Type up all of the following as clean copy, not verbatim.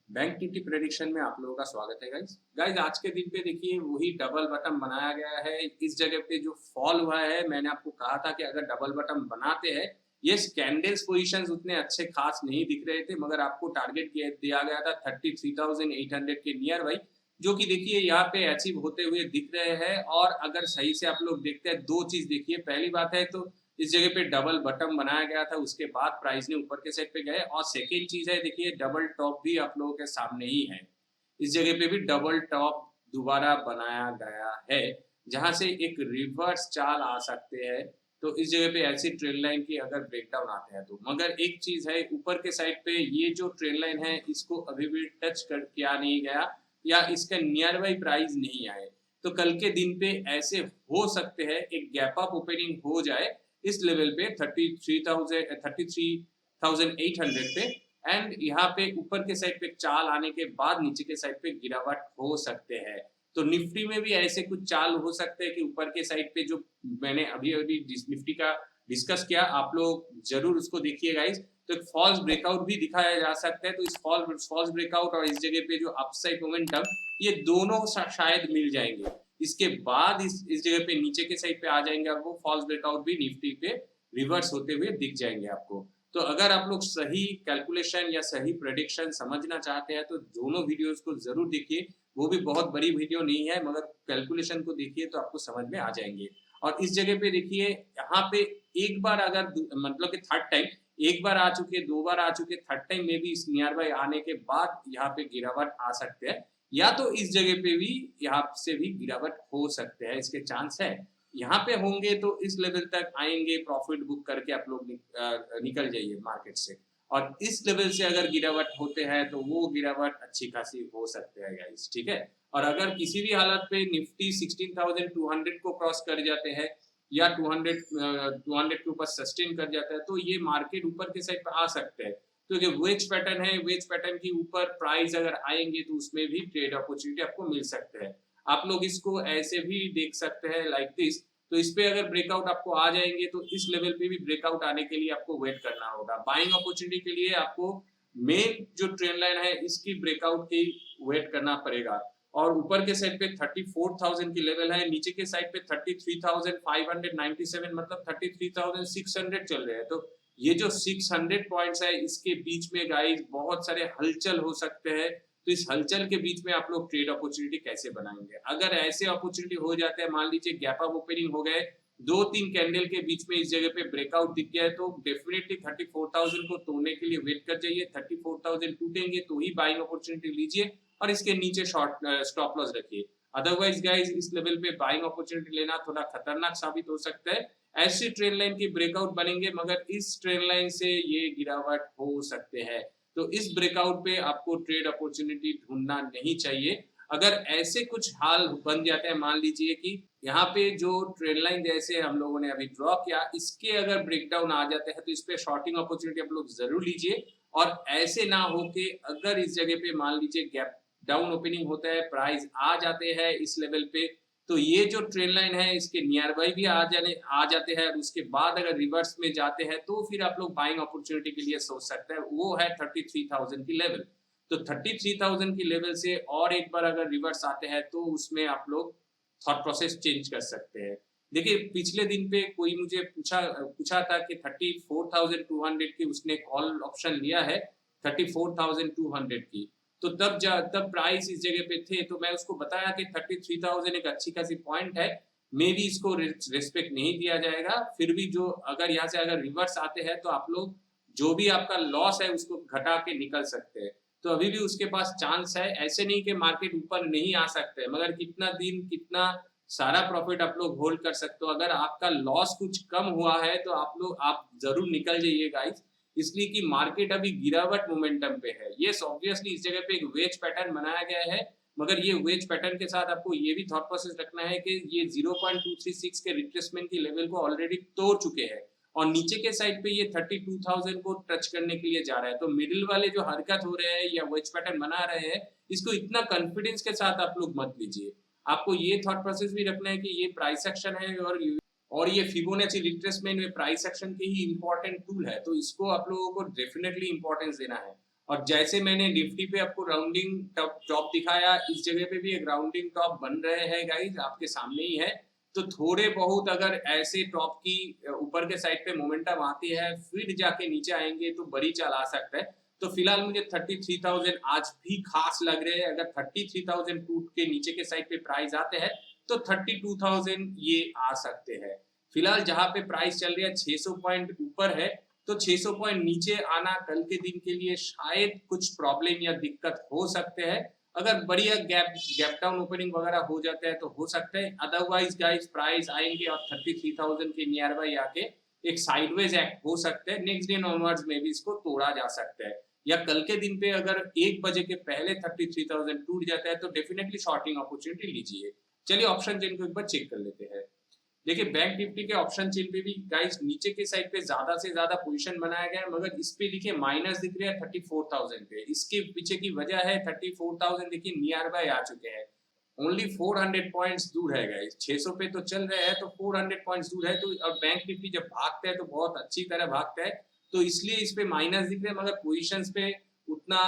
Bank Nifty prediction में आप लोगों का स्वागत है गाइस। गाइस आज के दिन पे देखिए वही डबल बटन बनाया गया है। इस जगह पे जो फॉल हुआ है, मैंने आपको कहा था कि अगर डबल बटन बनाते हैं, ये कैंडल्स पोजीशंस उतने अच्छे खास नहीं दिख रहे थे, मगर आपको टारगेट दिया गया था 33,800 के नियर बाई, जो कि देखिए यहाँ पे अचीव होते हुए दिख रहे हैं। और अगर सही से आप लोग देखते हैं, दो चीज देखिए। पहली बात है तो इस जगह पे डबल बटन बनाया गया था, उसके बाद प्राइस ने ऊपर के साइड पे गए। और सेकेंड चीज है, देखिए डबल टॉप भी आप लोगों के सामने ही है। इस जगह पे भी डबल टॉप दोबारा बनाया गया है, जहां से एक रिवर्स चाल आ सकते हैं। तो इस जगह पे ऐसी ट्रेंड लाइन की अगर ब्रेकडाउन आते हैं तो, मगर एक चीज है, ऊपर के साइड पे ये जो ट्रेंड लाइन है इसको अभी भी टच कर किया नहीं गया, या इसका नियर बाई प्राइस नहीं आए। तो कल के दिन पे ऐसे हो सकते हैं एक गैप अप ओपनिंग हो जाए इस लेवल पे 33,800 पे। एंड यहाँ पे ऊपर के साइड पे चाल आने के बाद नीचे के साइड पे गिरावट हो सकते हैं। तो निफ्टी में भी ऐसे कुछ चाल हो सकते हैं कि ऊपर के साइड पे जो मैंने अभी अभी निफ्टी का डिस्कस किया, आप लोग जरूर उसको देखिए गाइस। तो एक फॉल्स ब्रेकआउट भी दिखाया जा सकता है। तो इस फॉल्स ब्रेकआउट और इस जगह पे जो अपसाइड मोमेंटम, ये दोनों शायद मिल जाएंगे। इसके बाद इस जगह पे नीचे के साइड पे आ जाएंगे, आपको फॉल्स ब्रेकआउट भी निफ्टी पे रिवर्स होते हुए दिख जाएंगे आपको। तो अगर आप लोग सही कैलकुलेशन या सही प्रेडिक्शन समझना चाहते हैं तो दोनों वीडियोस को जरूर देखिए। वो भी बहुत बड़ी वीडियो नहीं है, मगर कैलकुलेशन को देखिए तो आपको समझ में आ जाएंगे। और इस जगह पे देखिए, यहाँ पे एक बार अगर मतलब कि थर्ड टाइम, एक बार आ चुके, दो बार आ चुके, थर्ड टाइम में भी इस नियर बाय आने के बाद यहाँ पे गिरावट आ सकते हैं, या तो इस जगह पे भी यहाँ से भी गिरावट हो सकते हैं, इसके चांस है। यहाँ पे होंगे तो इस लेवल तक आएंगे, प्रॉफिट बुक करके आप लोग निकल जाइए मार्केट से। और इस लेवल से अगर गिरावट होते हैं तो वो गिरावट अच्छी खासी हो सकते हैं गाइस, ठीक है। और अगर किसी भी हालत पे निफ्टी 16,200 को क्रॉस कर जाते हैं, या 200 के ऊपर सस्टेन कर जाता है, तो ये मार्केट ऊपर के साइड पर आ सकते हैं। तो ये वेज पैटर्न है, वेज पैटर्न के ऊपर प्राइस अगर आएंगे तो उसमें भी ट्रेड अपॉर्चुनिटी आपको मिल सकते हैं। आप लोग इसको ऐसे भी देख सकते हैं लाइक दिस। तो इस पे अगर ब्रेकआउट आपको आ जाएंगे तो इस लेवल पे भी ब्रेकआउट आने के लिए आपको वेट करना होगा। बाइंग अपॉर्चुनिटी के लिए आपको मेन जो ट्रेंड लाइन है इसकी ब्रेकआउट की वेट करना पड़ेगा। और ऊपर के साइड पे 34,000 की लेवल है, नीचे के साइड पे 33,597, मतलब 33,600 चल रहे हैं। तो ये जो 600 पॉइंट्स है, इसके बीच में गाइस बहुत सारे हलचल हो सकते हैं। तो इस हलचल के बीच में आप लोग ट्रेड अपॉर्चुनिटी कैसे बनाएंगे? अगर ऐसे अपॉर्चुनिटी हो जाते हैं, मान लीजिए गैप अप ओपनिंग हो गए, दो तीन कैंडल के बीच में इस जगह पे ब्रेकआउट दिख गया है, तो डेफिनेटली 34,000 को तोड़ने के लिए वेट कर जाइए। 34,000 टूटेंगे तो ही बाइंग अपॉर्चुनिटी लीजिए, और इसके नीचे शॉर्ट स्टॉप लॉस रखिए। अदरवाइज गाइस इस लेवल पे बाइंग अपॉर्चुनिटी लेना थोड़ा खतरनाक साबित हो सकता है। ऐसी ट्रेंड लाइन की ब्रेकआउट बनेंगे, मगर इस ट्रेंड लाइन से ये गिरावट हो सकते हैं। तो इस ब्रेकआउट पे आपको ट्रेड अपॉर्चुनिटी ढूंढना नहीं चाहिए। अगर ऐसे कुछ हाल बन जाते हैं, मान लीजिए कि यहाँ पे जो ट्रेंड लाइन जैसे हम लोगों ने अभी ड्रॉ किया, इसके अगर ब्रेकडाउन आ जाते हैं तो इस पे शॉर्टिंग अपॉर्चुनिटी आप लोग जरूर लीजिए। और ऐसे ना हो कि अगर इस जगह पे मान लीजिए गैप डाउन ओपनिंग होता है, प्राइस आ जाते हैं इस लेवल पे, तो ये जो ट्रेंड लाइन है इसके नियर बाई भी आ जाते हैं, उसके बाद अगर रिवर्स में जाते हैं तो फिर आप लोग बाइंग अपॉर्चुनिटी के लिए सोच सकते हैं। वो है 33,000 की लेवल। तो 33,000 की लेवल से और एक बार अगर रिवर्स आते हैं तो उसमें आप लोग थॉट प्रोसेस चेंज कर सकते हैं। देखिए पिछले दिन पे कोई मुझे पूछा पूछा था कि 34,200 की उसने कॉल ऑप्शन लिया है, 34,200 की। तो तब प्राइस इस जगह पे थे, तो मैं उसको बताया कि 33,000 एक अच्छी खासी पॉइंट है, मे भी इसको रिस्पेक्ट नहीं दिया जाएगा। फिर भी जो अगर यहाँ से अगर रिवर्स आते हैं तो आप लोग जो भी आपका लॉस है उसको घटा के निकल सकते हैं। तो अभी भी उसके पास चांस है, ऐसे नहीं कि मार्केट ऊपर नहीं आ सकते हैं, मगर कितना दिन कितना सारा प्रॉफिट आप लोग होल्ड कर सकते हो। अगर आपका लॉस कुछ कम हुआ है तो आप जरूर निकल जाइए गाइस, इसलिए कि मार्केट अभी गिरावट मोमेंटम पे है। ये ऑब्वियसली इस जगह पे एक वेज पैटर्न बनाया गया है, मगर ये वेज पैटर्न के साथ आपको ये भी थॉट प्रोसेस रखना है कि ये 0.236 के रिट्रेसमेंट की लेवल को ऑलरेडी तोड़ चुके हैं, और नीचे के साइड पे ये 32,000 को टच करने के लिए जा रहा है। तो मिडिल वाले जो हरकत हो रहे हैं या वेज पैटर्न बना रहे हैं, इसको इतना कॉन्फिडेंस के साथ आप लोग मत लीजिए। आपको ये थॉट प्रोसेस भी रखना है कि ये प्राइस एक्शन है, और ये फिबोनाची रिट्रेसमेंट में प्राइस एक्शन के ही इंपॉर्टेंट टूल है, तो इसको आप लोगों को डेफिनेटली इंपॉर्टेंस देना है। और जैसे मैंने निफ्टी पे आपको राउंडिंग टॉप दिखाया, इस जगह पे भी एक राउंडिंग टॉप बन रहे हैं गाइस, आपके सामने ही है। तो थोड़े बहुत अगर ऐसे टॉप की ऊपर के साइड पे मोमेंटम आती है, फिर जाके नीचे आएंगे तो बड़ी चाल आ सकता है। तो फिलहाल मुझे 33,000 आज भी खास लग रहे हैं। अगर 33,000 टूट के नीचे के साइड पे प्राइस आते हैं तो 32,000 ये आ सकते हैं। फिलहाल जहां पे प्राइस चल रही है 600 पॉइंट ऊपर है, तो 600 पॉइंट नीचे आना कल के दिन के लिए शायद कुछ प्रॉब्लम या दिक्कत हो सकते हैं। अगर बढ़िया गैप डाउन ओपनिंग वगैरह हो जाता है तो हो सकता है, अदरवाइज गाइस प्राइस आएंगे और 33,000 के नियर बाई आके एक साइडवेज एक्ट हो सकता है। नेक्स्ट डे ऑनवर्ड्स में भी इसको तोड़ा जा सकता है, या कल के दिन पे अगर 1 बजे के पहले 33,000 टूट जाता है तो डेफिनेटली शॉर्टिंग अपॉर्चुनिटी लीजिए। चलिए ऑप्शन चेन को एक बार चेक कर लेते हैं। देखिए बैंक निफ्टी के ऑप्शन चेन पे भी गाइस नीचे के साइड पे ज्यादा से ज्यादा पोजीशन बनाया गया है, मगर इस पे देखिए माइनस दिख रहा है 34,000 पे। इसके पीछे की वजह है 34,000 देखिए नियर बाय आ चुके हैं, ओनली 400 पॉइंट्स दूर है गाइस। 600 पे तो चल रहे हैं तो 400 पॉइंट्स दूर है। तो और बैंक निफ्टी जब भागता है तो बहुत अच्छी तरह भागता है, तो इसलिए इस पे माइनस दिख रहे हैं, मगर पोजीशंस पे उतना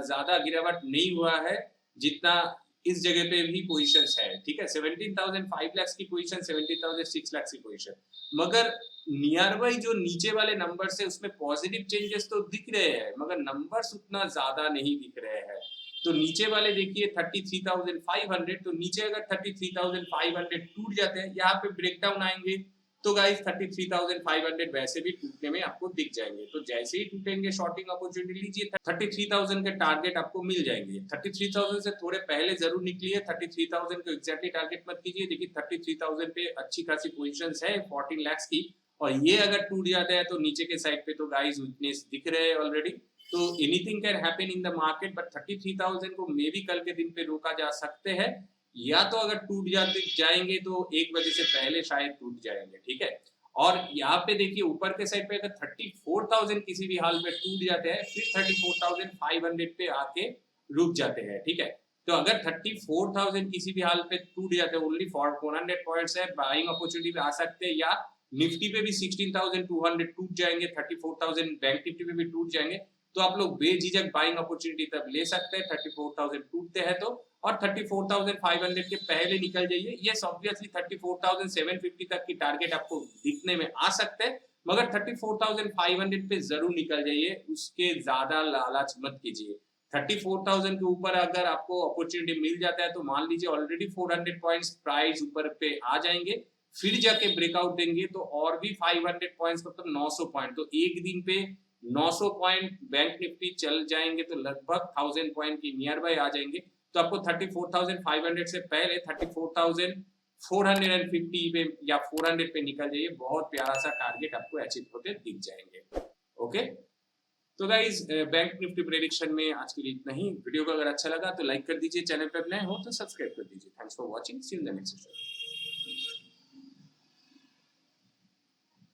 ज्यादा गिरावट नहीं हुआ है जितना इस जगह पे भी पोजीशंस है। ठीक है, 17,500 लाख की पोजीशन, 17,600 लाख की पोजीशन, मगर नियर बाई जो नीचे वाले नंबर्स है उसमें पॉजिटिव चेंजेस तो दिख रहे हैं, मगर नंबर्स उतना ज्यादा नहीं दिख रहे हैं। तो नीचे वाले देखिए 33,500, तो नीचे अगर 33,500 टूट जाते हैं, यहाँ पे ब्रेकडाउन आएंगे तो गाइस 33,500 वैसे भी टूटने में आपको दिख जाएंगे। तो जैसे ही टूटेंगे शॉर्टिंग अपॉर्चुनिटी लीजिए, 33,000 के टारगेट आपको मिल जाएंगे। 33,000 से थोड़े पहले जरूर निकलिए, 33,000 को एग्जैक्टली टारगेट मत कीजिए। देखिए 33,000 पे अच्छी खासी पोजीशंस है 14 लाख की, और ये अगर टूट जाता है तो नीचे के साइड पे तो गाइस वीकनेस दिख रहे हैं ऑलरेडी। तो anything can happen in the market, but 33,000 को मे भी कल के दिन पे रोका जा सकते हैं, या तो अगर टूट जाते जाएंगे तो 1 बजे से पहले शायद टूट जाएंगे। ठीक है, और यहाँ पे देखिए ऊपर के साइड पे अगर 34,000 किसी भी हाल में टूट जाते हैं, फिर 34,500 पे आके रुक जाते हैं। ठीक है, तो अगर 34,000 किसी भी हाल पे टूट जाते हैं, ओनली 400 पॉइंट्स है, बाइंग अपॉर्चुनिटी पे आ सकते हैं, या निफ्टी पे भी 16,200 टूट जाएंगे, 34,000 बैंक निफ्टी पे भी टूट जाएंगे, तो आप लोग बेझिझक बाइंग अपॉर्चुनिटी तब ले सकते हैं 34,000 टूटते हैं तो। और 34,500 के पहले निकल जाइए। यस ऑब्वियसली 34,750 तक की टारगेट आपको दिखने में आ सकते हैं, मगर 34,500 पे जरूर निकल जाइए, उसके ज्यादा लालच मत कीजिए। 34,000 के ऊपर अगर आपको अपॉर्चुनिटी मिल जाता है तो मान लीजिए ऑलरेडी 400 पॉइंट्स प्राइस ऊपर पे आ जाएंगे, फिर जाके ब्रेकआउट देंगे तो और भी 500 पॉइंट्स, मतलब 900 पॉइंट। तो एक दिन पे 900 पॉइंट बैंक निफ्टी चल जाएंगे तो लगभग 1000 पॉइंट की नियर बाय आ जाएंगे। तो आपको 34,500 से पहले 34,450 पे या 400 पे निकल जाइए, बहुत प्यारा सा टारगेट आपको अचीव होते दिख जाएंगे। ओके, तो गाइज बैंक निफ्टी प्रेडिक्शन में आज के लिए इतना ही। वीडियो को अगर अच्छा लगा तो लाइक कर दीजिए, चैनल पर नए हो तो सब्सक्राइब कर दीजिए। Thanks for watching, see you in the next session.